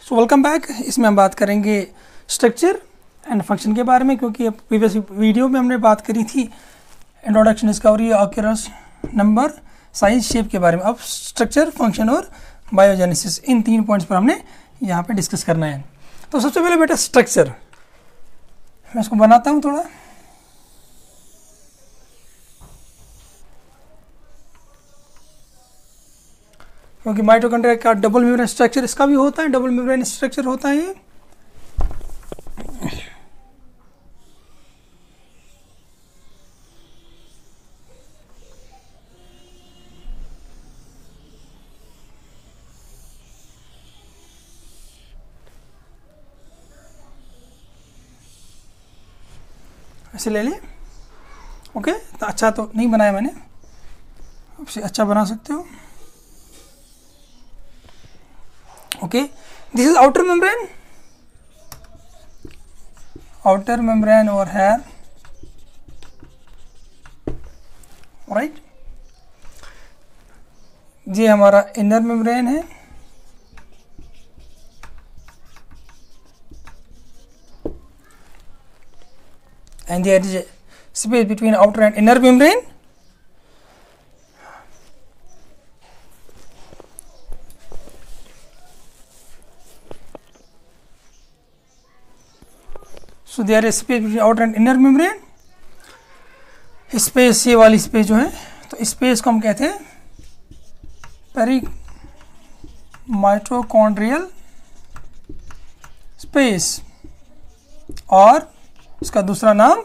So welcome back. इसमें हम बात करेंगे स्ट्रक्चर एंड फंक्शन के बारे में, क्योंकि प्रीवियस वीडियो में हमने बात करी थी introduction, discovery, occurrence, number, size, shape के बारे में। अब स्ट्रक्चर, फंक्शन और बायोजेनेसिस, इन 3 पॉइंट्स पर हमने यहाँ पे डिस्कस करना है। तो सबसे पहले बेटा स्ट्रक्चर, मैं इसको बनाता हूँ थोड़ा। क्योंकि माइटोकॉन्ड्रिया का डबल मेम्ब्रेन स्ट्रक्चर इसका भी होता है, डबल मेम्ब्रेन स्ट्रक्चर होता है ये। ऐसे ले लें, ओके। तो अच्छा तो नहीं बनाया मैंने, आपसे अच्छा बना सकते हो। Okay, this is outer membrane over here, right? ये हमारा inner membrane है, and there is a space between outer and inner membrane. So there is space between outer and inner membrane. Space, ये वाली स्पेस जो है, तो space को हम कहते हैं पेरीमाइटोकॉन्ड्रियल स्पेस, और इसका दूसरा नाम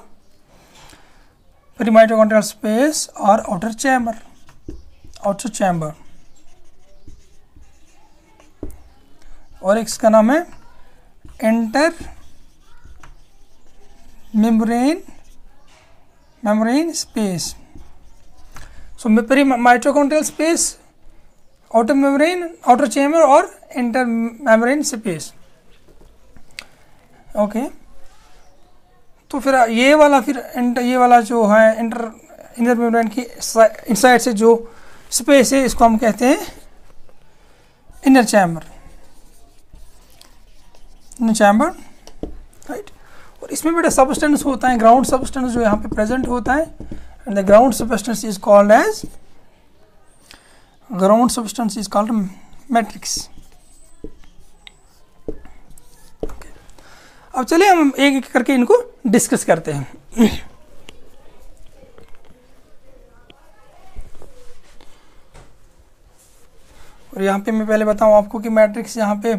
पेरीमाइटोकॉन्ड्रियल स्पेस और आउटर चैम्बर, और इसका नाम है inter membrane space. So perimitochondrial space, outer membrane, outer chamber और intermembrane space. ओके, तो फिर ये वाला जो है इनर मेम्ब्रेन की इनसाइड से जो स्पेस है, इसको हम कहते हैं इनर चैम्बर, राइट। और इसमें बेटा सबस्टेंस होता है, ग्राउंड सबस्टेंस जो यहाँ पे प्रेजेंट होता है, and the ground substance is called matrix. अब चलिए हम एक एक करके इनको डिस्कस करते हैं। और यहाँ पे मैं पहले बताऊँ आपको कि मैट्रिक्स यहाँ पे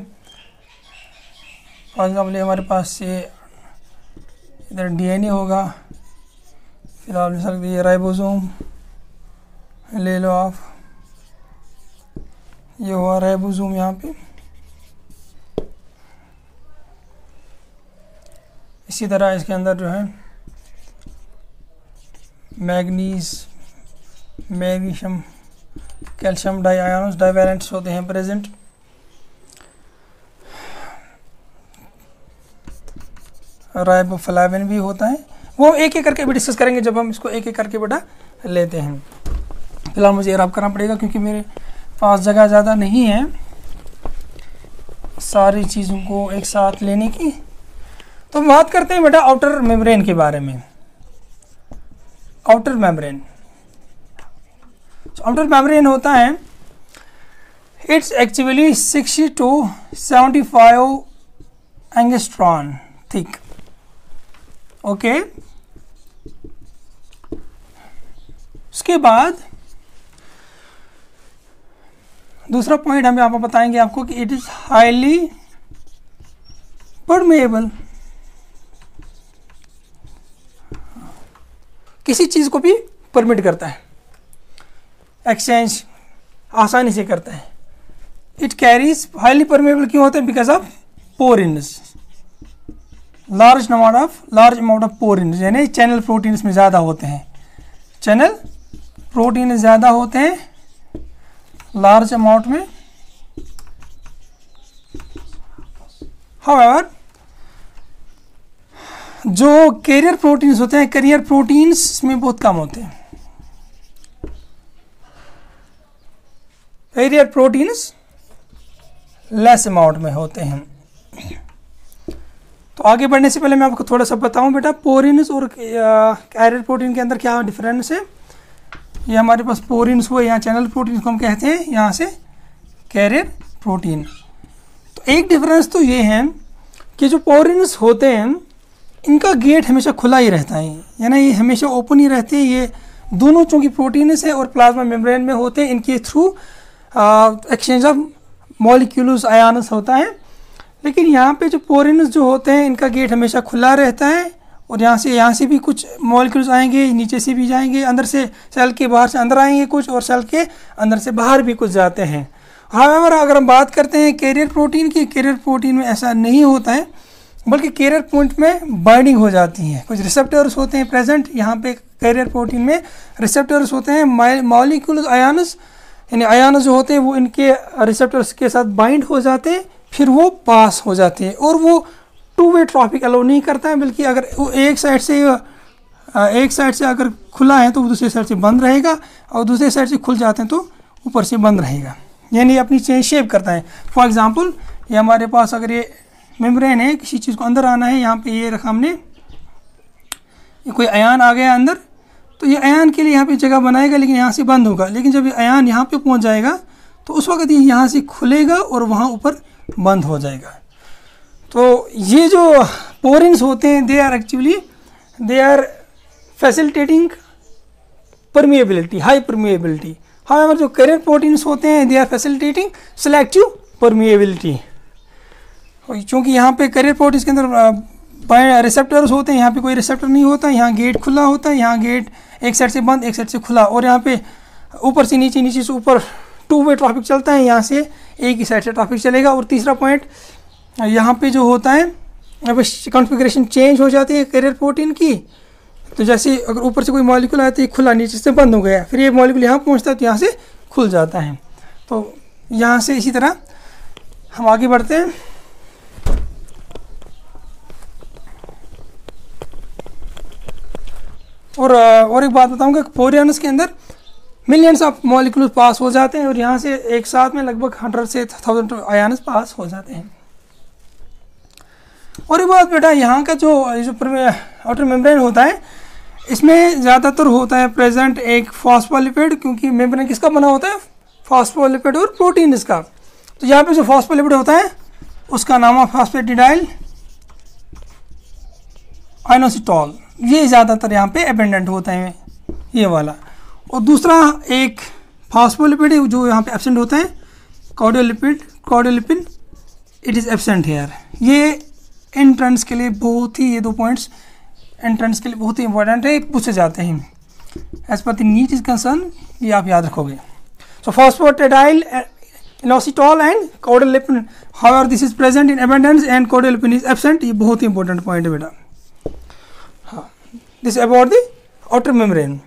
फॉर एग्जाम्पल हमारे पास ये इधर डीएनए होगा, फिर आप ले सकते ये राइबोसोम ले लो आप, ये हुआ राइबोसोम यहाँ पे। इसी तरह इसके अंदर जो है मैग्नीशियम, कैल्शियम डाइआयन्स, डाइवैलेंट्स होते हैं प्रेजेंट। राइबोफ्लाविन भी होता है, वो एक एक करके भी डिस्कस करेंगे जब हम इसको एक एक करके बेटा लेते हैं। फिलहाल मुझे रब करना पड़ेगा क्योंकि मेरे पास जगह ज़्यादा नहीं है सारी चीज़ों को एक साथ लेने की। तो बात करते हैं बेटा आउटर मेम्ब्रेन के बारे में। आउटर मेम्ब्रेन होता है, it's actually 60 to 75 angstrom thick, okay. उसके बाद दूसरा पॉइंट हम यहाँ पर बताएंगे आपको कि इट इज हाईली परमेएबल, किसी चीज को भी परमिट करता है, एक्सचेंज आसानी से करता है। इट कैरीज, हाईली परमेएबल क्यों होता है? Because of porins, large amount of porin, यानी चैनल प्रोटीन में ज़्यादा होते हैं, लार्ज अमाउंट में। हाउएवर जो कैरियर प्रोटीन्स होते हैं, कैरियर प्रोटीन्स में बहुत कम होते हैं। कैरियर प्रोटीन्स लेस अमाउंट में होते हैं। तो आगे बढ़ने से पहले मैं आपको थोड़ा सा बताऊं बेटा, पोरिन्स और कैरियर प्रोटीन के अंदर क्या डिफरेंस है। ये हमारे पास पोरिन्स हुए, यहाँ चैनल प्रोटीन को हम कहते हैं, यहाँ से कैरियर प्रोटीन। तो एक डिफरेंस तो ये है कि जो पोरिन्स होते हैं इनका गेट हमेशा खुला ही रहता है, यानी ये हमेशा ओपन ही रहते हैं। ये दोनों चूँकि प्रोटीन्स है और प्लाज्मा मेम्ब्रेन में होते हैं, इनके through exchange of molecules ions होता है। लेकिन यहाँ पे जो पोरिन्स जो होते हैं इनका गेट हमेशा खुला रहता है, और यहाँ से भी कुछ मॉलिक्यूल्स आएंगे, नीचे से भी जाएंगे, अंदर से सेल के बाहर से अंदर आएंगे कुछ, और सेल के अंदर से बाहर भी कुछ जाते हैं। हाउएवर अगर हम बात करते हैं कैरियर प्रोटीन की, कैरियर प्रोटीन में ऐसा नहीं होता है, बल्कि कैरियर पॉइंट में बाइंडिंग हो जाती है। कुछ रिसेप्टर्स होते हैं प्रेजेंट, यहाँ पे कैरियर प्रोटीन में रिसेप्टर्स होते हैं, मॉलिक्यूल्स आयन्स, यानी आयन्स जो होते हैं वो इनके रिसेप्टर्स के साथ बाइंड हो जाते हैं, फिर वो पास हो जाते हैं। और वो टू वे ट्रैफिक अलाउ नहीं करता है, बल्कि अगर वो एक साइड से अगर खुला है तो वो दूसरी साइड से बंद रहेगा, और दूसरे साइड से खुल जाते हैं तो ऊपर से बंद रहेगा, यानी अपनी चेन शेप करता है। फॉर एग्जांपल ये हमारे पास अगर ये मेम्ब्रेन है, किसी चीज़ को अंदर आना है, यहाँ पे ये रखा हमने, ये कोई आयन आ गया अंदर, तो ये आयन के लिए यहाँ पे जगह बनाएगा, लेकिन यहाँ से बंद होगा। लेकिन जब ये आयन यहाँ पे पहुँच जाएगा तो उस वक्त ये यहाँ से खुलेगा और वहाँ ऊपर बंद हो जाएगा। तो ये जो पोरिन्स होते हैं they are facilitating permeability, high permeability. However जो कैरियर प्रोटीन्स होते हैं they are facilitating selective permeability. क्योंकि यहाँ पे कैरियर प्रोटीन्स के अंदर रिसेप्टर्स होते हैं, यहाँ पे कोई रिसेप्टर नहीं होता, यहाँ गेट खुला होता है, यहाँ गेट एक साइड से बंद एक साइड से खुला, और यहाँ पे ऊपर से नीचे, नीचे से ऊपर टू वे ट्रैफिक चलता है, यहाँ से एक ही साइड से ट्रैफिक चलेगा। और तीसरा पॉइंट यहाँ पे जो होता है, अब कॉन्फ़िगरेशन चेंज हो जाती है कैरियर प्रोटीन की। तो जैसे अगर ऊपर से कोई मॉलिक्यूल आया तो ये खुला, नीचे से बंद हो गया, फिर ये मॉलिक्यूल यहाँ पहुँचता है तो यहाँ से खुल जाता है। तो यहाँ से इसी तरह हम आगे बढ़ते हैं। और एक बात बताऊंगा, पोरिन्स के अंदर मिलियंस ऑफ मॉलिक्यूल्स पास हो जाते हैं, और यहाँ से एक साथ में लगभग 100 से 1000 आयन्स पास हो जाते हैं। और एक बात बेटा, यहाँ का जो आउटर मेम्ब्रेन होता है, इसमें ज़्यादातर होता है प्रेजेंट एक फॉस्फोलिपिड, क्योंकि मेम्ब्रेन किसका बना होता है, फॉस्फोलिपिड और प्रोटीन इसका। तो यहाँ पे जो फॉस्फोलिपिड होता है उसका नाम है फॉस्फेटिडाइल आइनोसिटॉल, ये ज़्यादातर यहाँ पे एबेंडेंट होता है, ये वाला। और दूसरा एक फॉस्फोलिपिड जो यहाँ पे एब्सेंट होता है, cardiolipin, it is absent here. ये एंट्रेंस के लिए बहुत ही, ये 2 पॉइंट्स एंट्रेंस के लिए बहुत ही इंपॉर्टेंट है, पूछे जाते हैं as per the NEET is concern, ये आप याद रखोगे। So phosphatidyl inositol and cardiolipin, however this is present in abundance and cardiolipin is absent, ये बहुत ही इंपॉर्टेंट पॉइंट है बेटा। हाँ, this about the outer membrane.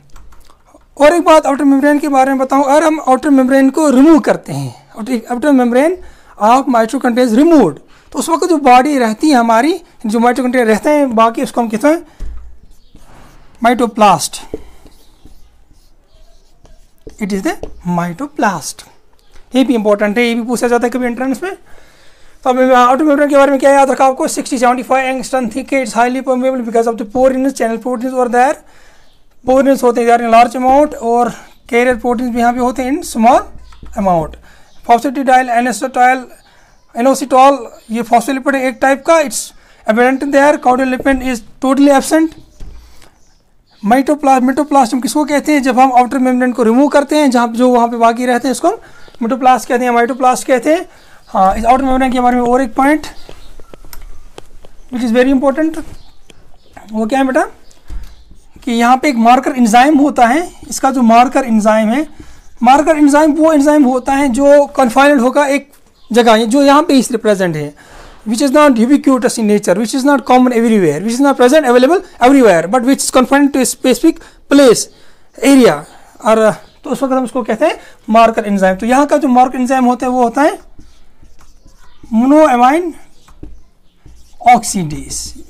और एक बात आउटर मेम्ब्रेन के बारे में बताऊं, अगर हम आउटर मेम्ब्रेन को रिमूव करते हैं, outer membrane of mitochondria is removed, तो उस वक्त जो बॉडी रहती है हमारी, जो माइटोकॉन्ड्रिया रहते हैं बाकी, उसको हम कहते हैं mitoplast. It is the mitoplast. ये भी इंपॉर्टेंट है, ये भी पूछा जाता है कभी एंट्रेंस में। तो अब आउटर मेम्ब्रेन के बारे में क्या याद रखा आपको, 60-75 angstrom thick, it's highly permeable because of the porins, channel proteins और देयर पोरिन्स होते हैं इन लार्ज अमाउंट, और कैरियर प्रोटीन्स भी यहाँ पे होते हैं in small amount. Phosphatidyl inositol, ये फॉस्फोलिपिड एक टाइप का, it's abundant there. Cardiolipin is totally absent. Mitoplast हम किसको कहते हैं, जब हम आउटर मेम्ब्रेन को रिमूव करते हैं, जहाँ जो वहाँ पे बाकी रहते हैं उसको हम मिटोप्लास्ट कहते हैं, माइटोप्लास्ट कहते हैं। हाँ, इस आउटर मेम्ब्रेन के बारे में और एक point which is very important, वो क्या है बेटा, कि यहाँ पे एक मार्कर एंजाइम होता है। इसका जो मार्कर एंजाइम है, मार्कर एंजाइम वो एंजाइम होता है जो कन्फाइंड होगा एक जगह, जो यहाँ पे इसलिए प्रेजेंट है, which is not ubiquitous in nature, which is not common everywhere, which is not present available everywhere, but which is confined to a specific place area। और तो उस वक्त हम उसको कहते हैं मार्कर एंजाइम। तो यहाँ का जो मार्कर एंजाइम होता है वो होता है मोनोएमाइन ऑक्सीडेज।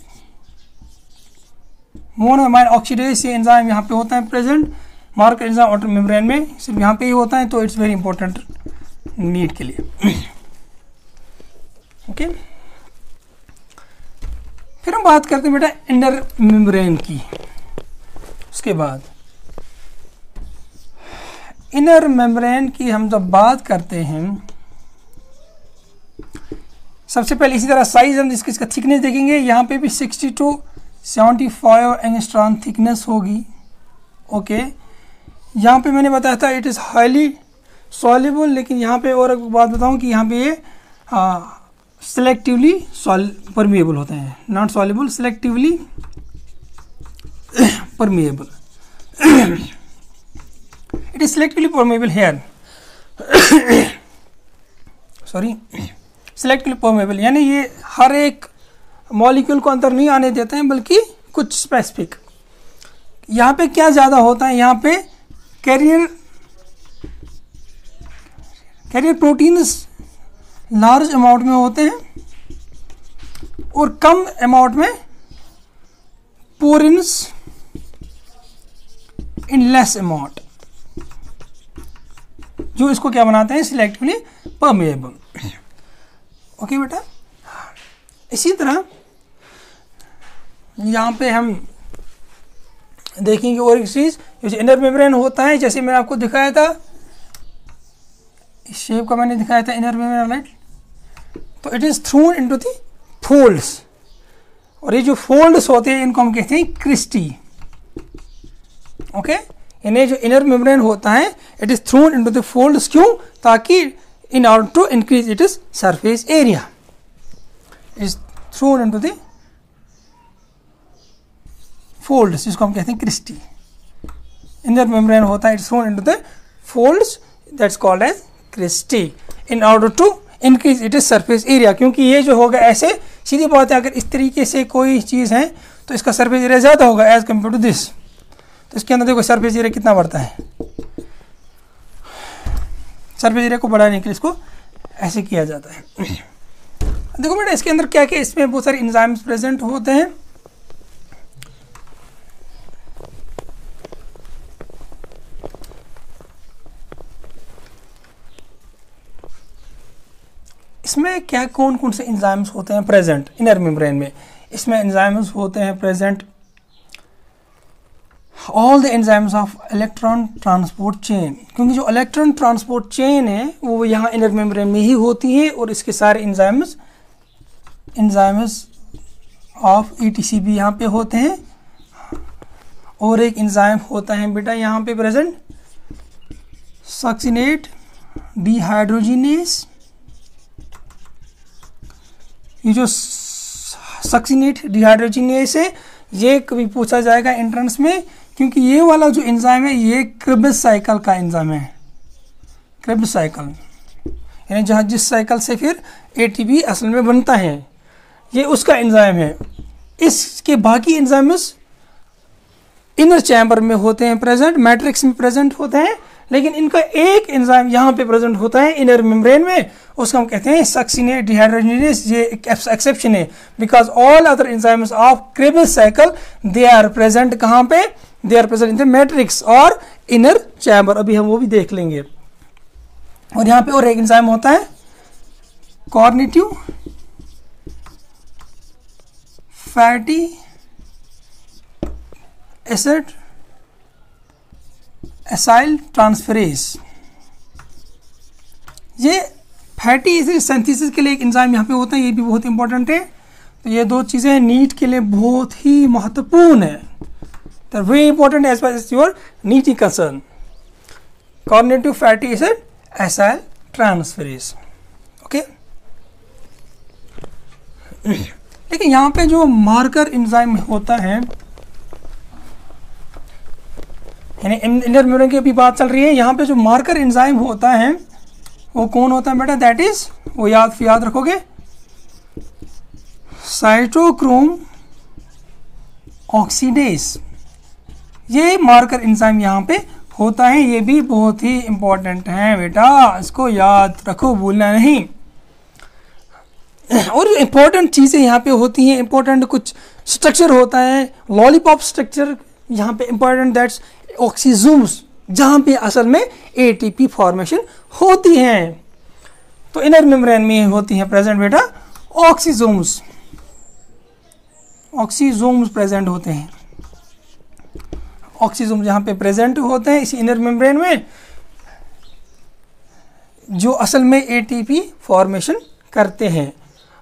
मोनोएमाइन ऑक्सीडेज ये एंजाइम यहाँ पे होता है present, marker enzyme outer membrane में सिर्फ यहाँ पे ही होता है, तो इट्स वेरी इंपॉर्टेंट नीड के लिए। ओके फिर हम बात करते हैं बेटा इनर मेम्ब्रेन की। उसके बाद इनर मेम्ब्रेन की हम जब बात करते हैं, सबसे पहले इसी तरह साइज हम इसका थिकनेस देखेंगे। यहाँ पे भी 60 to 75 एंगस्ट्रॉम थिकनेस होगी। ओके, यहाँ पे मैंने बताया था इट इज़ हाईली सॉल्युबल, लेकिन यहाँ पे और एक बात बताऊँ कि यहाँ पे ये सेलेक्टिवली परमिएबल होते हैं, not soluble, selectively permeable. It is selectively permeable here, sorry, selectively permeable यानी ये हर एक मॉलिक्यूल को अंदर नहीं आने देते हैं, बल्कि कुछ स्पेसिफिक। यहाँ पे क्या ज़्यादा होता है, यहाँ पे कैरियर प्रोटीन्स लार्ज अमाउंट में होते हैं और कम अमाउंट में पोरिन्स इन लेस अमाउंट, जो इसको क्या बनाते हैं, सिलेक्टिवली परमेएबल। ओके बेटा, इसी तरह यहाँ पे हम देखेंगे और एक चीज़, जैसे इनर मेम्ब्रेन होता है, जैसे मैंने आपको दिखाया था, इस शेप का मैंने दिखाया था इनर मेम्ब्रेन, राइट। तो it is thrown into the folds, और ये जो फोल्ड्स होते हैं इनको हम कहते हैं क्रिस्टी। ओके, इन्हें जो इनर मेम्ब्रेन होता है it is thrown into the folds, क्यों, ताकि in order to increase it is surface area, is thrown into the folds, जिसको हम कहते हैं क्रिस्टी। इनर मेम्ब्रेन होता है it's thrown into the folds, that's called as cristae, in order to increase it is surface area. क्योंकि ये जो होगा ऐसे, सीधी बात है, अगर इस तरीके से कोई चीज़ है तो इसका सरफेस एरिया ज़्यादा होगा एज कम्पेयर टू दिस। तो इसके अंदर देखो सरफेस एरिया कितना बढ़ता है। सरफेस एरिया को बढ़ाने के लिए इसको ऐसे किया जाता है। देखो बेटा, इसके अंदर क्या क्या, इसमें बहुत सारे एंजाइम्स प्रेजेंट होते हैं। इसमें क्या कौन कौन से एंजाइम्स होते हैं प्रेजेंट इनर मेम्ब्रेन में? इसमें एंजाइम्स होते हैं present all the enzymes of electron transport chain, क्योंकि जो इलेक्ट्रॉन ट्रांसपोर्ट चेन है वो यहाँ इनर मेम्ब्रेन में ही होती है, और इसके सारे एंजाइम्स ऑफ ईटीसी भी यहाँ पे होते हैं। और एक एंजाइम होता है बेटा यहाँ पे प्रेजेंट, सक्सिनेट डिहाइड्रोजिनेस। ये जो सक्सिनेट डिहाइड्रोजिनेस है ये कभी पूछा जाएगा एंट्रेंस में, क्योंकि ये वाला जो एंजाइम है ये क्रेब्स साइकिल का एंजाइम है। क्रेब्स साइकिल यानी जहाँ जिस साइकिल से फिर एटीपी असल में बनता है, ये उसका एंजाइम है। इसके बाकी एंजाइम्स इनर चैम्बर में होते हैं प्रेजेंट, मैट्रिक्स में प्रेजेंट होते हैं, लेकिन इनका एक एंजाइम यहाँ पे प्रेजेंट होता है इनर मेम्ब्रेन में, उसको हम कहते हैं सक्सिनेट डिहाइड्रोजिनेस। ये एक एक्सेप्शन है, because all other enzymes of Krebs cycle they are present कहाँ पे, they are present in the matrix और इनर चैम्बर। अभी हम वो भी देख लेंगे। और यहाँ पे और एक एंजाइम होता है cognitive fatty acid acyl transferase. ये फैटी एसिड सिंथेसिस के लिए एक एंजाइम यहाँ पे होता है, ये भी बहुत इंपॉर्टेंट है। तो ये दो चीज़ें नीट के लिए बहुत ही महत्वपूर्ण है, तो very important as far as your NEET is concern. Cognitive fatty acid acyl transferase. Okay, लेकिन यहाँ पे जो मार्कर एंजाइम होता है, यानी इनर मेम्ब्रेन की अभी बात चल रही है, यहाँ पे जो मार्कर एंजाइम होता है वो कौन होता है बेटा, दैट इज, वो याद रखोगे, साइटोक्रोम ऑक्सीडेज। ये मार्कर एंजाइम यहाँ पे होता है, ये भी बहुत ही इंपॉर्टेंट है बेटा, इसको याद रखो, भूलना नहीं। और इंपॉर्टेंट चीज़ें यहाँ पे होती हैं, इंपॉर्टेंट कुछ स्ट्रक्चर होता है, लॉलीपॉप स्ट्रक्चर यहाँ पे इंपॉर्टेंट, दैट्स ऑक्सीजोम्स, जहाँ पे असल में एटीपी फॉर्मेशन होती है। तो इनर मेम्ब्रेन में होती है प्रेजेंट बेटा ऑक्सीजोम्स। ऑक्सीजोम्स प्रेजेंट होते हैं, ऑक्सीजोम्स यहाँ पे प्रेजेंट होते हैं इसी इनर मेम्ब्रेन में, जो असल में एटीपी फॉर्मेशन करते हैं।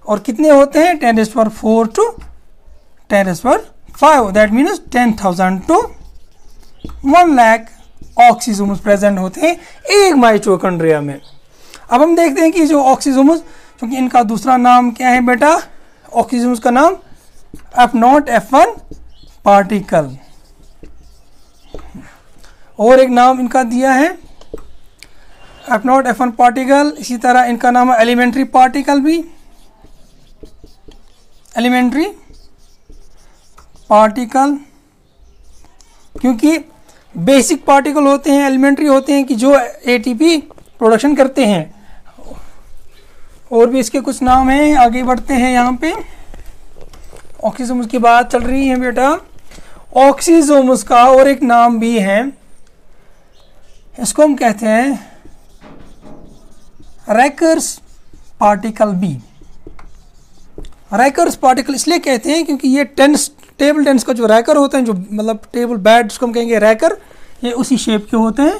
और कितने होते हैं? 10⁴ to 10⁵, that means 10,000 to 1,00,000 oxysomes present होते हैं एक माइटोकॉन्ड्रिया में। अब हम देखते हैं कि जो ऑक्सीजोम्स, क्योंकि इनका दूसरा नाम क्या है बेटा, ऑक्सीजोम्स का नाम F0 F1 पार्टिकल, और एक नाम इनका दिया है F0 F1 पार्टिकल। इसी तरह इनका नाम है एलिमेंट्री पार्टिकल भी, एलिमेंट्री पार्टिकल, क्योंकि बेसिक पार्टिकल होते हैं, एलिमेंट्री होते हैं कि जो एटीपी प्रोडक्शन करते हैं। और भी इसके कुछ नाम हैं, आगे बढ़ते हैं। यहाँ पे ऑक्सीजोम्स की बात चल रही है बेटा, ऑक्सीजोम्स का और एक नाम भी है, इसको हम कहते हैं रैकर्स पार्टिकल भी। रैकर्स पार्टिकल इसलिए कहते हैं क्योंकि ये टेबल टेंस का जो रैकर होते हैं, जो मतलब टेबल बैट जिसको हम कहेंगे रैकर, ये उसी शेप के होते हैं,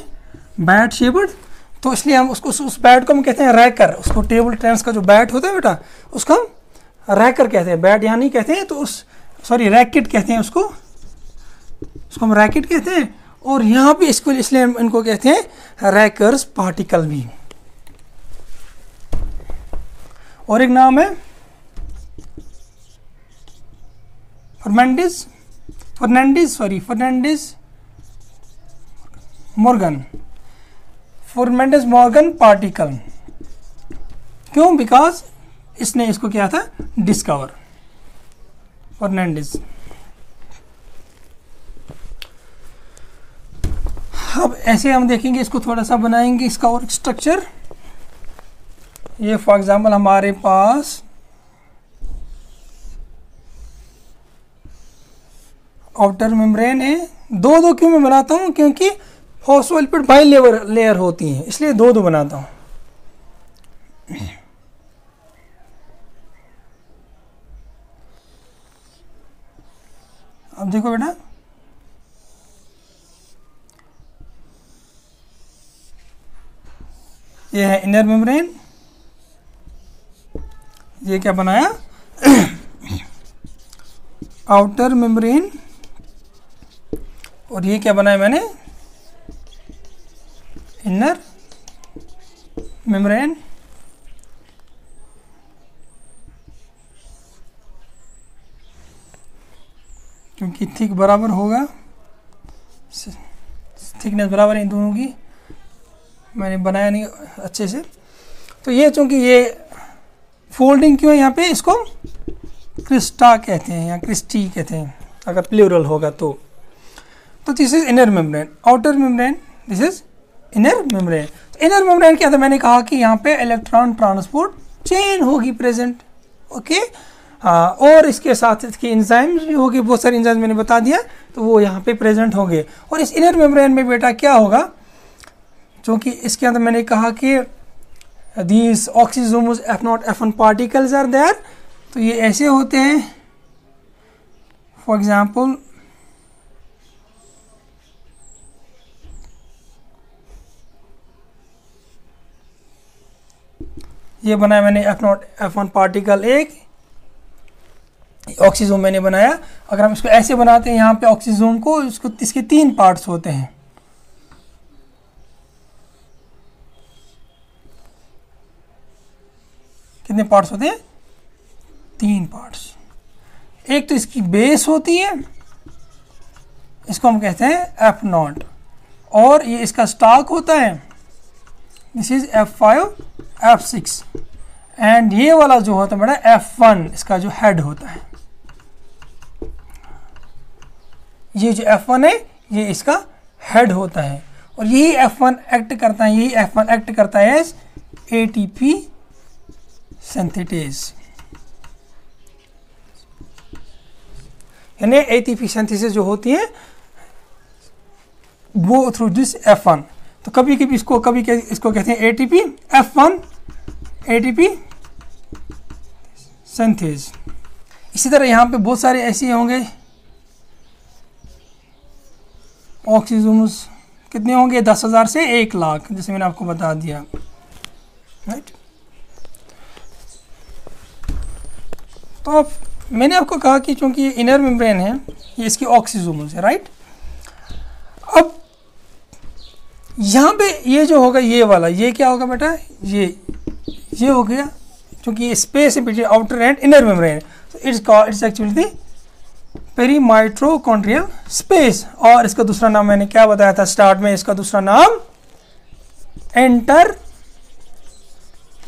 बैट शेप्ड, तो इसलिए हम उसको उस बैट को हम कहते हैं रैकर। उसको टेबल टेंस का जो बैट होता है बेटा, उसको हम रैकर कहते हैं, बैट यहाँ नहीं कहते हैं, तो उस सॉरी रैकेट कहते हैं उसको हम रैकेट कहते हैं। और यहाँ पे इसको इसलिए हम इनको कहते हैं रैकर्स पार्टिकल भी। और एक नाम है फर्नांडिस मॉर्गन पार्टिकल। क्यों? बिकॉज इसने इसको किया था डिस्कवर, फर्नांडिस। अब ऐसे हम देखेंगे, इसको थोड़ा सा बनाएंगे इसका और स्ट्रक्चर। ये फॉर एग्जांपल हमारे पास आउटर मेम्ब्रेन है, दो क्यों मैं बनाता हूँ? क्योंकि फॉस्फोलिपिड बाई लेयर होती हैं, इसलिए दो बनाता हूँ। अब देखो बेटा, ये है इनर मेम्ब्रेन, ये क्या बनाया आउटर मेम्ब्रेन, और ये क्या बनाया मैंने इनर मेम्ब्रेन। क्योंकि थिक बराबर होगा, थिकनेस बराबर है इन दोनों की, मैंने बनाया नहीं अच्छे से। तो ये चूंकि ये फोल्डिंग क्यों है यहाँ पे, इसको क्रिस्टा कहते हैं या क्रिस्टी कहते हैं अगर प्लूरल होगा तो this is inner membrane, outer membrane, this is inner membrane. Inner membrane क्या था, मैंने कहा कि यहाँ पे इलेक्ट्रॉन ट्रांसपोर्ट चेन होगी प्रेजेंट, ओके। हाँ, और इसके साथ इसके एंजाइम्स भी होंगे, बहुत सारे एंजाइम्स मैंने बता दिया, तो वो यहाँ पे प्रेजेंट होंगे। और इस इनर मेम्ब्रेन में बेटा क्या होगा, क्योंकि इसके अंदर मैंने कहा कि these oxysomes F0 F1 particles are there, तो ये ऐसे होते हैं। फॉर एग्जाम्पल ये बनाया मैंने F0 F1 पार्टिकल, एक ऑक्सीजोम मैंने बनाया। अगर हम इसको ऐसे बनाते हैं यहाँ पे ऑक्सीजोम को, इसके 3 पार्ट्स होते हैं। कितने पार्ट्स होते हैं? 3 पार्ट्स। एक तो इसकी बेस होती है, इसको हम कहते हैं F0, और ये इसका स्टॉक होता है, this is F5 F6, and ये वाला जो होता है बेटा F1, इसका जो हेड होता है। ये जो F1 है ये इसका हेड होता है, और यही F1 एक्ट करता है, यही F1 एक्ट करता है एज ATP सिंथेटेज, यानी ATP सिंथेसिस जो होती है वो थ्रू दिस F1। तो कभी कभी इसको इसको कहते हैं ATP F1 ATP सिंथेज। इसी तरह यहाँ पे बहुत सारे ऐसे होंगे ऑक्सीजोम्स, कितने होंगे 10,000 से 1,00,000, जैसे मैंने आपको बता दिया, राइट। तो अब मैंने आपको कहा कि चूंकि ये इनर मेम्ब्रेन है, ये इसकी ऑक्सीजोम्स है, राइट। अब यहाँ पे ये जो होगा ये वाला, ये क्या होगा बेटा, ये हो गया, क्योंकि ये स्पेस है between outer and inner membrane, it's actually the perimitochondrial space. और इसका दूसरा नाम मैंने क्या बताया था स्टार्ट में, इसका दूसरा नाम एंटर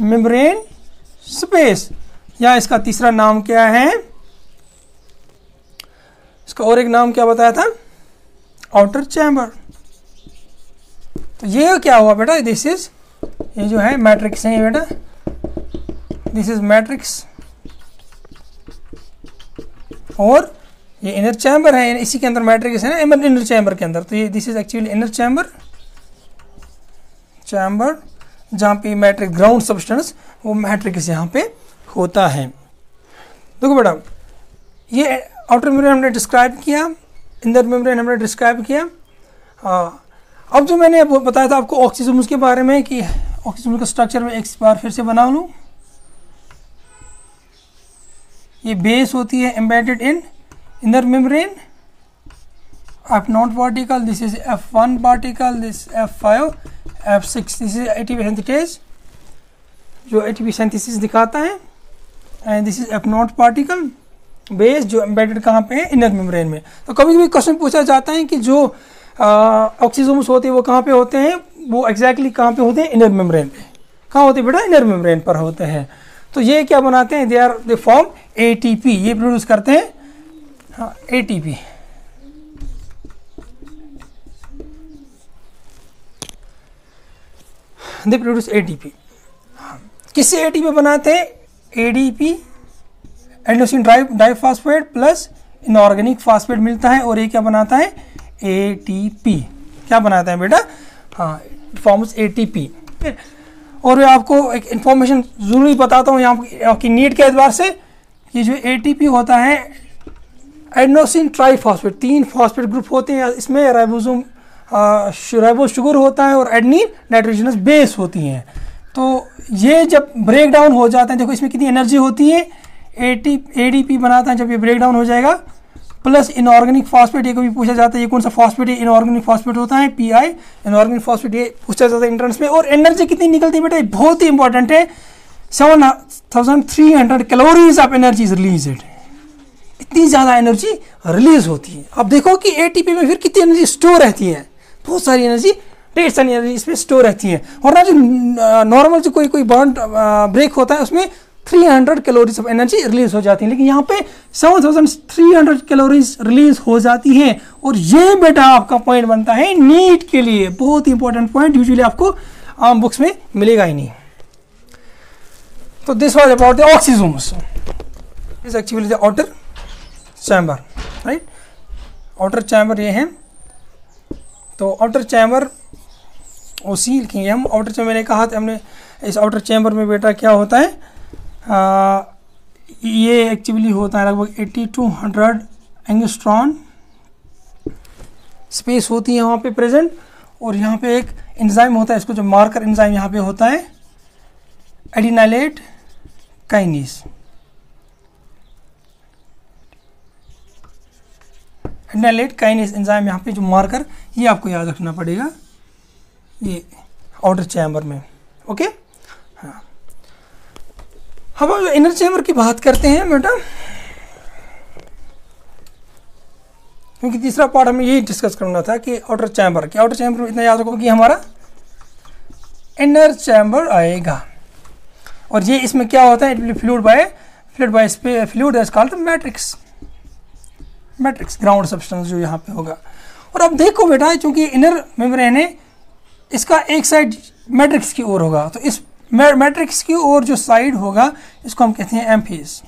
मेम्ब्रेन स्पेस, या इसका तीसरा नाम क्या है, इसका और एक नाम क्या बताया था, आउटर चैम्बर। तो ये क्या हुआ बेटा, दिस इज, ये जो है मैट्रिक्स है बेटा, दिस इज मैट्रिक्स, और ये इनर चैम्बर है, इसी के अंदर मैट्रिक्स है ना, इनर चैम्बर के अंदर। तो ये this is actually inner chamber, जहाँ पे मैट्रिक्स ग्राउंड सब्सटेंस वो मैट्रिक्स यहाँ पे होता है। देखो बेटा, ये आउटर मेम्ब्रेन हमने डिस्क्राइब किया, इनर मेम्ब्रेन हमने डिस्क्राइब किया। अब जो मैंने बताया था आपको ऑक्सीजोम्स के बारे में कि ऑक्सीजोम का स्ट्रक्चर में एक बार फिर से बना लूँ। ये बेस होती है embedded in inner membrane, F0 particle, this is F1 particle, this F5, F6, this is ATP synthesis, जो एटीपी सिंथेसिस दिखाता है, and this is F0 particle base जो एम्बेडेड कहाँ पे है, इनर मेम्ब्रेन में। तो कभी कभी क्वेश्चन पूछा जाता है कि जो ऑक्सीजोम्स होते हैं वो कहाँ पे होते हैं, वो एग्जैक्टली कहाँ पे होते हैं, इनर मेम्ब्रेन पे। कहाँ होते हैं बेटा, इनर मेम्ब्रेन पर होते हैं। तो ये क्या बनाते हैं, दे फॉर्म ATP, ये प्रोड्यूस करते हैं, हाँ, ATP। They produce ATP। किससे ATP बनाते हैं, ADP, adenosine diphosphate plus inorganic phosphate मिलता है, और ये क्या बनाता है, ATP। क्या बनाता है बेटा, हाँ, फॉर्म्स ATP। और मैं आपको एक इंफॉर्मेशन जरूरी बताता हूँ यहाँ आपकी नीड के एतबार से, कि जो ATP होता है एडेनोसिन ट्राइफॉस्फेट, 3 फॉस्फेट ग्रुप होते हैं इसमें, राइबोस शुगर होता है और एडेनिन नाइट्रोजनस बेस होती हैं। तो ये जब ब्रेक डाउन हो जाते हैं, देखो इसमें कितनी एनर्जी होती है, ADP बनाता है जब ये ब्रेक डाउन हो जाएगा, प्लस इनऑर्गेनिक फॉस्फेट, ये कभी पूछा जाता है ये कौन सा फॉस्फेट है, इनऑर्गेनिक फॉस्फेट होता है PI, इनऑर्गेनिक फॉस्फेट, ये पूछा जाता है एंट्रेंस में। और एनर्जी कितनी निकलती है बेटा, बहुत ही इंपॉर्टेंट है, 7300 calories of energy is released, इतनी ज़्यादा एनर्जी रिलीज होती है। अब देखो कि ATP में फिर कितनी एनर्जी स्टोर रहती है, बहुत सारी एनर्जी, ढेर सारी एनर्जी इसमें स्टोर रहती है। और ना जो नॉर्मल जो कोई बॉन्ड ब्रेक होता है उसमें 300 कैलोरीज ऑफ एनर्जी रिलीज हो जाती है, लेकिन यहाँ पे 7300 कैलोरीज रिलीज हो जाती हैं। और ये बेटा आपका पॉइंट बनता है नीट के लिए, बहुत ही इंपॉर्टेंट पॉइंट, यूजुअली आपको आम बुक्स में मिलेगा ही नहीं। तो this was about the oxysomes, is actually the outer chamber, right. Outer chamber ये है, तो आउटर चैम्बर OC लिखेंगे हम। आउटर चैम्बर मैंने कहा था, हमने इस आउटर चैम्बर में बेटा क्या होता है, ये एक्चुअली होता है लगभग 80 to 100 एंगस्ट्रॉन स्पेस होती है वहाँ पे प्रेजेंट। और यहाँ पे एक एंजाइम होता है, इसको जो मार्कर एंजाइम यहाँ पे होता है adenylate kinase. Adenylate kinase enzyme यहाँ पे जो मार्कर, ये आपको याद रखना पड़ेगा ये आउटर चैम्बर में, ओके। हाँ, हम अब इनर चैम्बर की बात करते हैं बेटा, क्योंकि तीसरा पार्ट हमें यही डिस्कस करना था कि आउटर चैम्बर में इतना याद रखो कि हमारा इनर चैम्बर आएगा। और ये इसमें क्या होता है, it will fluid by fluid that's called matrix ground substance जो यहाँ पे होगा। और अब देखो बेटा, चूंकि इनर मेम्ब्रेन है, इसका एक साइड मैट्रिक्स की ओर होगा, तो इस मैट्रिक्स की ओर जो साइड होगा इसको हम कहते हैं M face,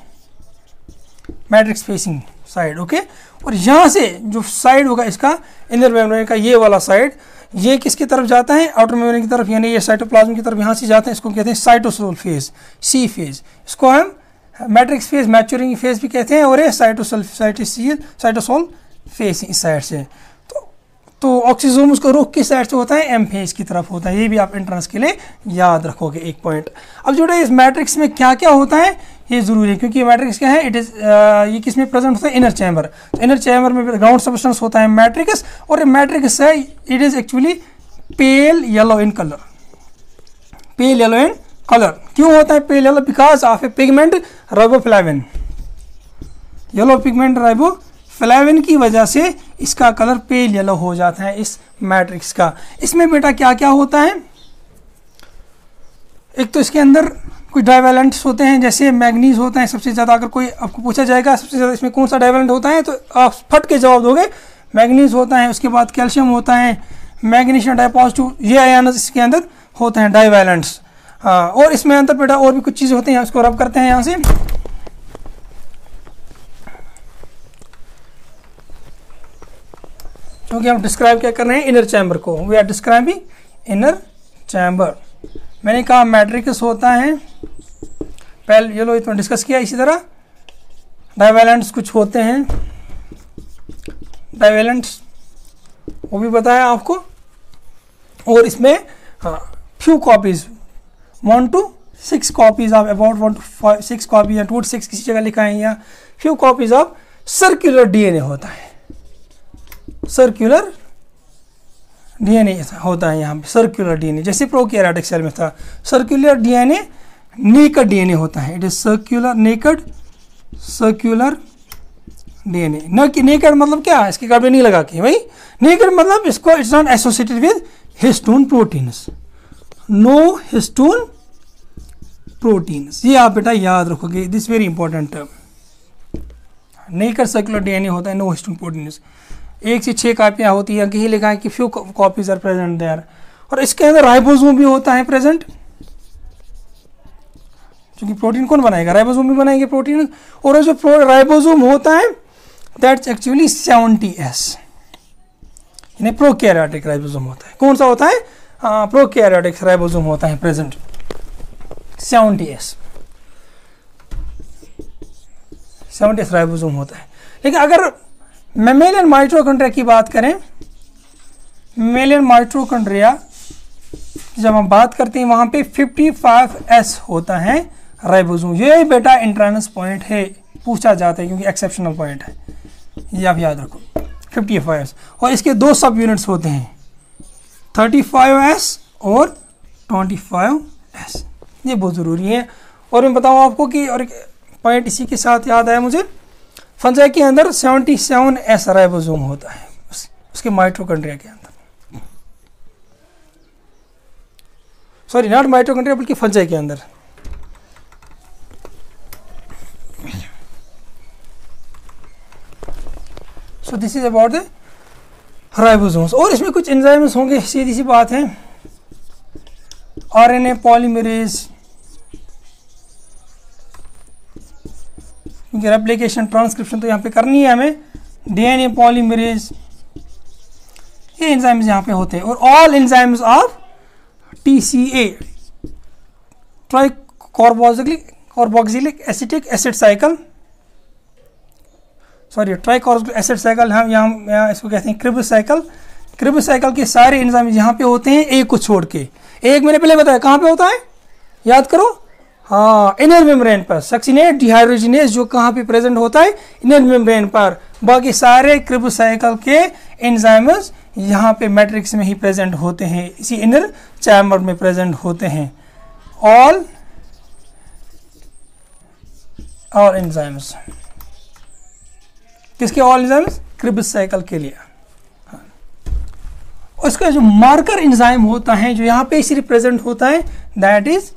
matrix facing side, okay. और यहाँ से जो साइड होगा इसका इनर मेम्ब्रेन का, ये वाला साइड, ये किसकी तरफ जाता है, आउटर मेम्ब्रेन की तरफ, यानी ये साइटोप्लाज्म की तरफ यहाँ से जाते हैं, इसको कहते हैं साइटोसोल फेज, C फेज। इसको हम मैट्रिक्स फेज मैच्योरिंग फेज भी कहते हैं, और ये साइटोसोल फेज इस साइड से। तो ऑक्सीजोम उसको रुख किस साइड से होता है, एम फेज की तरफ होता है। ये भी आप एंट्रेंस के लिए याद रखोगे एक पॉइंट। अब जो है इस मैट्रिक्स में क्या क्या होता है ये ज़रूरी है, क्योंकि मैट्रिक्स क्या है, इट इज़ ये किस में प्रेजेंट होता है, इनर चैम्बर। तो इनर चैम्बर में ग्राउंड सब्सटेंस होता है मैट्रिक्स, और मैट्रिक्स है it is actually pale yellow in colour. Pale yellow in colour क्यों होता है pale yellow, because of A pigment riboflavin. Yellow pigment riboflavin की वजह से इसका कलर पेल येलो हो जाता है इस मैट्रिक्स का। इसमें बेटा क्या क्या होता है, एक तो इसके अंदर कुछ डाइवेलेंट्स होते हैं, जैसे मैग्नीज होता है सबसे ज़्यादा। अगर कोई आपको पूछा जाएगा सबसे ज़्यादा इसमें कौन सा डाइवेलेंट होता है, तो आप फट के जवाब दोगे मैग्नीज होता है। उसके बाद कैल्शियम होता है, मैग्नीशियम डाइपॉजिटिव, ये आयन इसके अंदर होते हैं डाइवेलेंट्स। हाँ, और इसमें अंदर बेटा और भी कुछ चीज़ें होती हैं, इसको रब करते हैं यहाँ से। क्योंकि हम डिस्क्राइब क्या कर रहे हैं, इनर चैम्बर को। We are describing inner chamber. मैंने कहा मैट्रिक्स होता है, पहले ये लो इतना डिस्कस किया। इसी तरह डाइवेलेंट्स कुछ होते हैं, डाइवेलेंट्स वो भी बताया आपको। और इसमें हाँ few copies 1 to 6 copies of about 1 to 6 copy या 2 to 6 किसी जगह लिखा है, या few copies of circular DNA होता है। सर्कुलर डीएनए होता है यहाँ पे, सर्कुलर डीएनए, जैसे प्रोकैरियोटिक सेल में था। सर्कुलर डीएनए नेकेड डीएनए होता है, it is circular naked circular DNA. Naked मतलब क्या है, इसके कपड़े नहीं लगा के भाई। नेकेड मतलब इसको it's not associated with histone proteins, no histone proteins. ये आप बेटा याद रखोगे, this very important term. Naked circular DNA होता है, नो हिस्टोन प्रोटीन्स। 1 से 6 कापियाँ होती हैं, कहीं लिखा है कि few copies are present there. और इसके अंदर राइबोसोम भी होता है प्रेजेंट, क्योंकि प्रोटीन कौन बनाएगा, राइबोसोम भी बनाएंगे प्रोटीन। और जो राइबोसोम होता है दैट्स एक्चुअली 70S, यानी प्रोकैरियोटिक राइबोसोम होता है। कौन सा होता है, प्रोकैरियोटिक राइबोसोम होता है प्रेजेंट 70S राइबोसोम होता है। लेकिन अगर मेमेलियन माइटोकॉन्ड्रिया की बात करें, मेमेलियन माइटोकॉन्ड्रिया जब हम बात करते हैं वहाँ पे 55S होता है राइबोसोम। ये बेटा इंट्रेंस पॉइंट है, पूछा जाता है क्योंकि एक्सेप्शनल पॉइंट है, ये आप याद रखो 55S। और इसके 2 सब यूनिट्स होते हैं, 35S और 25S। ये बहुत ज़रूरी है। और मैं बताऊँ आपको कि और एक पॉइंट इसी के साथ याद आया मुझे, फंजाई के अंदर 77S राइबोसोम होता है उसके माइटोकॉन्ड्रिया के अंदर, सॉरी नॉट माइटोकॉन्ड्रिया बल्कि फंजाई के अंदर। सो this is about the ribosomes. और इसमें कुछ एंजाइम्स होंगे, सीधी सी बात है। आरएनए पॉलीमरेज, क्योंकि रेप्लिकेशन ट्रांसक्रिप्शन तो यहाँ पे करनी है हमें। डीएनए पॉलीमरेज, ये एंजाइम्स यहाँ पे होते हैं। और all enzymes of TCA, try carboxylic acetic acid cycle, sorry try carboxylic acid cycle, हम यहाँ इसको कहते हैं क्रिब्स साइकिल। क्रिब्स साइकिल के सारे एंजाइम्स यहाँ पे होते हैं, एक को छोड़ के। एक मैंने पहले बताया कहाँ पे होता है, याद करो, हाँ इनर मेम्ब्रेन पर। सक्सिनेट डिहाइड्रोजिनेज जो कहाँ पे प्रेजेंट होता है, इनर मेम्ब्रेन पर। बाकी सारे क्रिब्स साइकिल के एंजाइम्स यहाँ पे मैट्रिक्स में ही प्रेजेंट होते हैं, इसी इनर चैम्बर में प्रेजेंट होते हैं। ऑल एंजाइम्स, किसके ऑल एंजाइम्स, क्रिब्स साइकिल के लिए। हाँ। उसका जो मार्कर एंजाइम होता है जो यहाँ पे इसी प्रेजेंट होता है, that is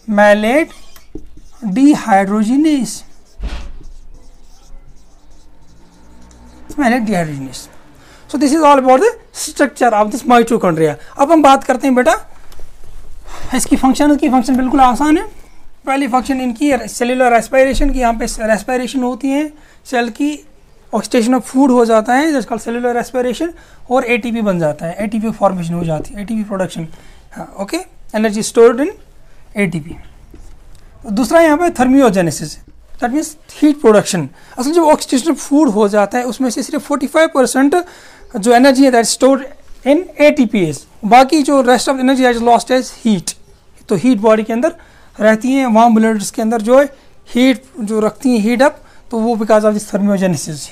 malate dehydrogenase. Malate dehydrogenase. So this is all about the structure of this mitochondria. अब हम बात करते हैं बेटा इसकी फंक्शन बिल्कुल आसान है। पहली फंक्शन इनकी सेलुलर रेस्पिरेशन की, यहाँ पे रेस्पिरेशन होती है सेल की, ऑक्सीडेशन ऑफ फूड हो जाता है जिसका सेलुलर रेस्पिरेशन, और एटीपी बन जाता है, एटीपी फॉर्मेशन हो जाती है, एटीपी प्रोडक्शन। हाँ okay, energy stored in ATP. दूसरा यहाँ पे थर्मियोजेनेसिस, दैट मीन्स हीट प्रोडक्शन। असल जब ऑक्सीडेशन फूड हो जाता है उसमें से सिर्फ 45% जो एनर्जी है दैट स्टोर्ड इन ATPase, बाकी जो rest of energy that is lost as heat. तो हीट बॉडी के अंदर रहती है, वार्म ब्लड्स के अंदर जो है हीट जो रखती हैं हीट अप, तो वो बिकॉज ऑफ दिस थर्मियोजेनेसिस।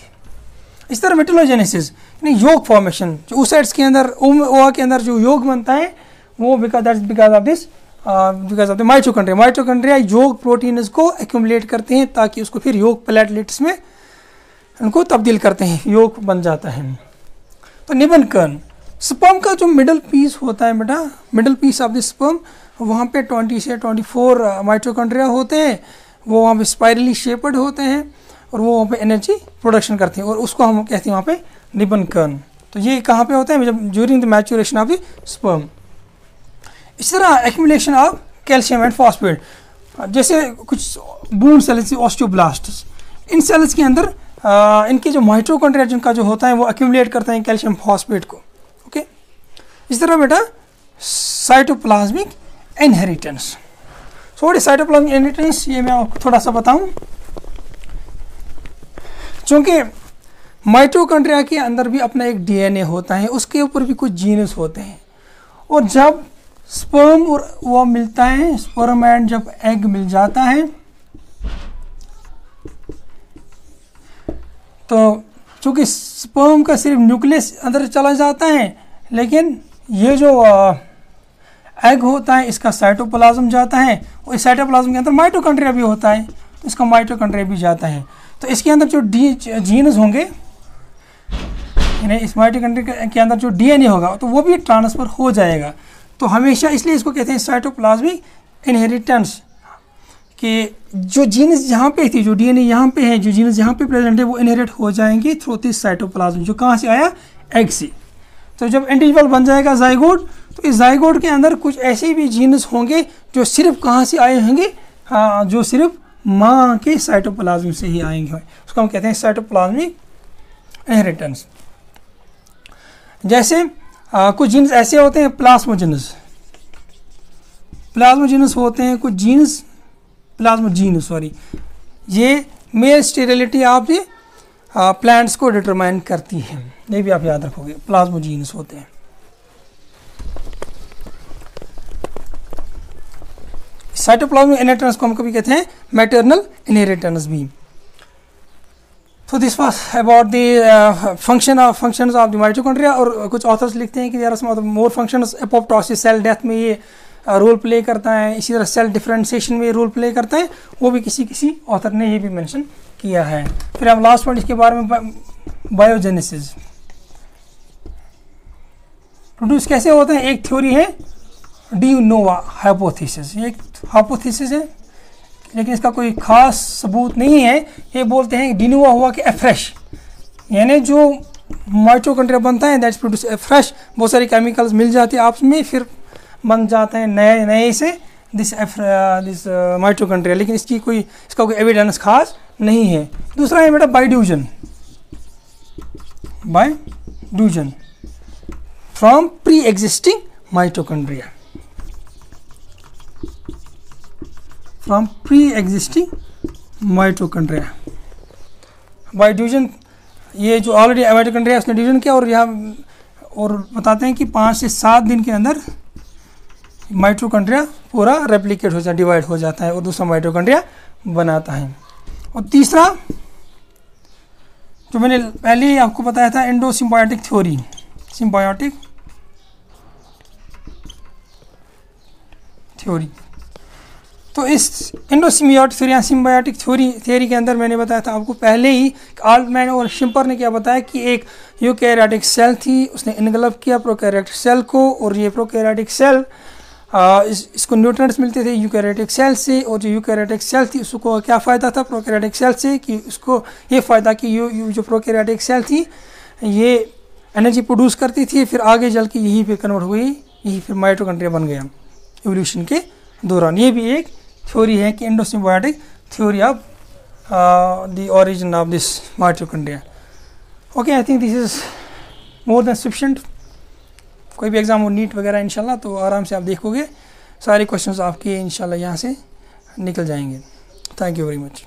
इस तरह मेटलोजेनेसिस यानी योग फॉर्मेशन, जो oocytes के अंदर OA के अंदर जो योग बनता है वो because of this because of the mitochondria. Mitochondria योग प्रोटीन्स को एक्यूमुलेट करते हैं ताकि उसको फिर योग प्लेटलेट्स में उनको तब्दील करते हैं, योग बन जाता है। तो निबंकन, स्पर्म का जो मिडल पीस होता है बेटा, middle piece of the sperm, वहाँ पे 20 से 24 माइटोकॉन्ड्रिया होते हैं, वो वहाँ पे स्पाइरली शेपर्ड होते हैं और वो वहाँ पे एनर्जी प्रोडक्शन करते हैं और उसको हम कहते हैं वहाँ पे निबंकन। तो ये कहाँ पे होता है? जब during the maturation of the sperm. इस तरह accumulation of calcium and phosphate, जैसे कुछ बून सेल्स ऑस्टियोब्लास्ट्स, इन सेल्स के अंदर इनके जो माइटोकॉन्ड्रिया जिनका जो होता है वो एक्यूमुलेट करते हैं कैल्शियम फॉस्फेट को। ओके, इस तरह बेटा साइटोप्लाज्मिक इनहेरिटेंस। थोड़ी साइटोप्लाज्मिक इनहेरिटेंस ये मैं आपको थोड़ा सा बताऊं, चूँकि माइटोकॉन्ड्रिया के अंदर भी अपना एक DNA होता है, उसके ऊपर भी कुछ जीन्स होते हैं, और जब स्पर्म और वो मिलता है, स्पर्म एंड जब एग मिल जाता है, तो चूँकि स्पर्म का सिर्फ न्यूक्लियस अंदर चला जाता है, लेकिन ये जो एग होता है इसका साइटोप्लाज्म जाता है, और इस साइटोप्लाज्म के अंदर माइटोकॉन्ड्रिया भी होता है, तो इसका माइटोकॉन्ड्रिया भी जाता है। तो इसके अंदर जो जीन्स होंगे, यानी इस माइटोकॉन्ड्रिया के अंदर जो DNA होगा तो वो भी ट्रांसफ़र हो जाएगा। तो हमेशा इसलिए इसको कहते हैं साइटोप्लाज्मिक इनहेरिटेंस, कि जो जीन्स यहाँ पे थी, जो DNA यहाँ पे है, जो जीन्स यहाँ पे प्रेजेंट है, वो इनहेरिट हो जाएंगे थ्रू दिस साइटोप्लाज्म, जो कहाँ से आया? एग से। तो जब इंडिविजुअल बन जाएगा जाइगोट, तो इस जाइगोट के अंदर कुछ ऐसे भी जीन्स होंगे जो सिर्फ कहाँ से आए होंगे? हाँ, जो सिर्फ माँ के साइटोप्लाज्म से ही आएंगे, उसको हम कहते हैं साइटोप्लाज्मिक इनहेरिटेंस। जैसे कुछ जीन्स ऐसे होते हैं प्लाज्मोजेनस, प्लाज्मोजेनस होते हैं कुछ जीन्स, प्लाज्मोजीन सॉरी, ये male sterility of the plants को डिटरमाइन करती है, ये भी आप याद रखोगे, प्लाज्मोजीन्स होते हैं। साइटोप्लाज्मिक इनहेरिटेंस को हम कभी कहते हैं मैटरनल इनहेरिटेंस भी। तो this was about the functions of the mitochondria. और कुछ ऑथर्स लिखते हैं कि there are some more functions, apoptosis, cell death में ये रोल प्ले करता है, इसी तरह सेल डिफरेंशिएशन में रोल प्ले करता है, वो भी किसी ऑथर ने ये भी मेंशन किया है। फिर हम लास्ट पॉइंट इसके बारे में, बायोजेनेसिस प्रोड्यूस कैसे होता है? एक थ्योरी है डी नोवा हाइपोथेसिस, ये एक हाइपोथेसिस है लेकिन इसका कोई खास सबूत नहीं है। ये बोलते हैं डी नोवा हुआ कि अफ्रेश, यानी जो माइटोकॉन्ड्रिया बनता है दैट्स प्रोड्यूस अफ्रेश, बहुत सारी केमिकल्स मिल जाती है आपस में, फिर बन जाते हैं नए से दिस माइटोकॉन्ड्रिया, लेकिन इसका कोई एविडेंस खास नहीं है। दूसरा है बेटा बाइड्यूजन, बाइड्यूजन from pre existing mitochondria, from pre existing mitochondria. बाइड्यूजन, ये जो ऑलरेडी माइटोकॉन्ड्रिया उसने डिवीजन किया, और यहाँ और बताते हैं कि 5 से 7 दिन के अंदर माइटोकॉन्ड्रिया पूरा रेप्लिकेट हो जाता, डिवाइड हो जाता है और दूसरा माइटोकॉन्ड्रिया बनाता है। और तीसरा जो मैंने पहले ही आपको बताया था, एंडोसिम्बायोटिक थ्योरी, सिम्बायोटिक थ्योरी। तो इस एंडोसिम्बायोटिक थ्योरी या सिम्बायोटिक थ्योरी के अंदर मैंने बताया था आपको पहले ही, आल्टमैन और शिम्पर ने क्या बताया कि एक यूकैरियोटिक सेल थी, उसने इनगल्फ किया प्रोकैरियोटिक सेल को, और ये प्रोकैरियोटिक सेल इसको न्यूट्रिएंट्स मिलते थे यूकैरियोटिक सेल से, और जो यूकैरियोटिक सेल थी उसको क्या फ़ायदा था प्रोकैरियोटिक सेल से, कि उसको ये फ़ायदा कि जो प्रोकैरियोटिक सेल थी ये एनर्जी प्रोड्यूस करती थी, फिर आगे चल के यही पे कन्वर्ट हुई, यही फिर माइटोकॉन्ड्रिया बन गया एवोल्यूशन के दौरान। ये भी एक थ्योरी है कि endosymbiotic theory of the origin of this mitochondria. Okay, I think this is more than sufficient. कोई भी एग्ज़ाम हो नीट वगैरह इंशाल्लाह तो आराम से आप देखोगे, सारे क्वेश्चंस आपके इंशाल्लाह यहाँ से निकल जाएंगे। Thank you very much.